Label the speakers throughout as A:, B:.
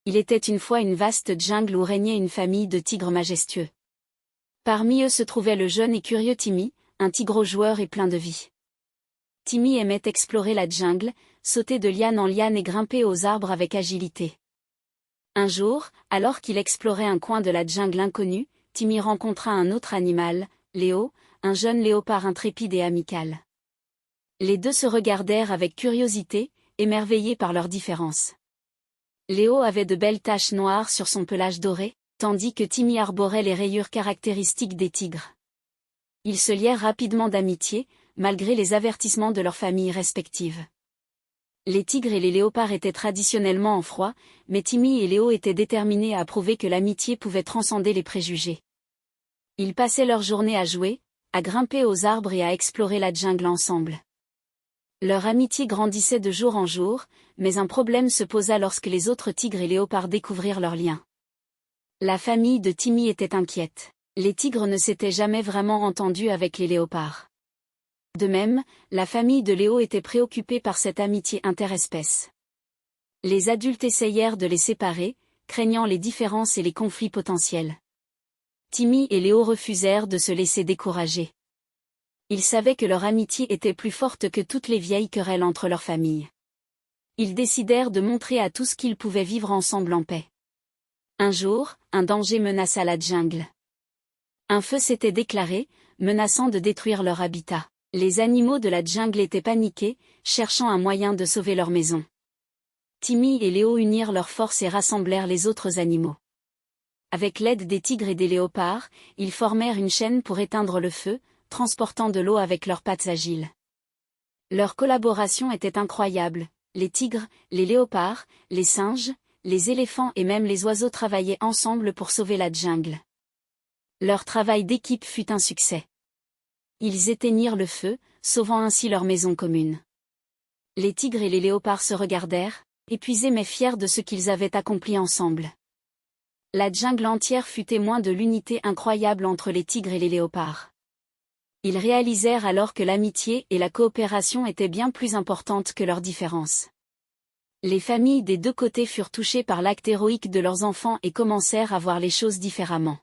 A: Il était une fois une vaste jungle où régnait une famille de tigres majestueux. Parmi eux se trouvait le jeune et curieux Timmy, un tigre joueur et plein de vie. Timmy aimait explorer la jungle, sauter de liane en liane et grimper aux arbres avec agilité. Un jour, alors qu'il explorait un coin de la jungle inconnue, Timmy rencontra un autre animal, Léo, un jeune léopard intrépide et amical. Les deux se regardèrent avec curiosité, émerveillés par leurs différences. Léo avait de belles taches noires sur son pelage doré, tandis que Timmy arborait les rayures caractéristiques des tigres. Ils se lièrent rapidement d'amitié, malgré les avertissements de leurs familles respectives. Les tigres et les léopards étaient traditionnellement en froid, mais Timmy et Léo étaient déterminés à prouver que l'amitié pouvait transcender les préjugés. Ils passaient leur journée à jouer, à grimper aux arbres et à explorer la jungle ensemble. Leur amitié grandissait de jour en jour, mais un problème se posa lorsque les autres tigres et léopards découvrirent leur lien. La famille de Timmy était inquiète. Les tigres ne s'étaient jamais vraiment entendus avec les léopards. De même, la famille de Léo était préoccupée par cette amitié interespèce. Les adultes essayèrent de les séparer, craignant les différences et les conflits potentiels. Timmy et Léo refusèrent de se laisser décourager. Ils savaient que leur amitié était plus forte que toutes les vieilles querelles entre leurs familles. Ils décidèrent de montrer à tous qu'ils pouvaient vivre ensemble en paix. Un jour, un danger menaça la jungle. Un feu s'était déclaré, menaçant de détruire leur habitat. Les animaux de la jungle étaient paniqués, cherchant un moyen de sauver leur maison. Timmy et Léo unirent leurs forces et rassemblèrent les autres animaux. Avec l'aide des tigres et des léopards, ils formèrent une chaîne pour éteindre le feu, transportant de l'eau avec leurs pattes agiles. Leur collaboration était incroyable. Les tigres, les léopards, les singes, les éléphants et même les oiseaux travaillaient ensemble pour sauver la jungle. Leur travail d'équipe fut un succès. Ils éteignirent le feu, sauvant ainsi leur maison commune. Les tigres et les léopards se regardèrent, épuisés mais fiers de ce qu'ils avaient accompli ensemble. La jungle entière fut témoin de l'unité incroyable entre les tigres et les léopards. Ils réalisèrent alors que l'amitié et la coopération étaient bien plus importantes que leurs différences. Les familles des deux côtés furent touchées par l'acte héroïque de leurs enfants et commencèrent à voir les choses différemment.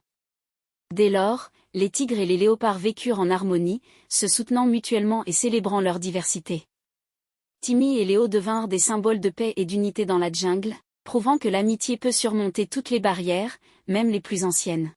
A: Dès lors, les tigres et les léopards vécurent en harmonie, se soutenant mutuellement et célébrant leur diversité. Timmy et Léo devinrent des symboles de paix et d'unité dans la jungle, prouvant que l'amitié peut surmonter toutes les barrières, même les plus anciennes.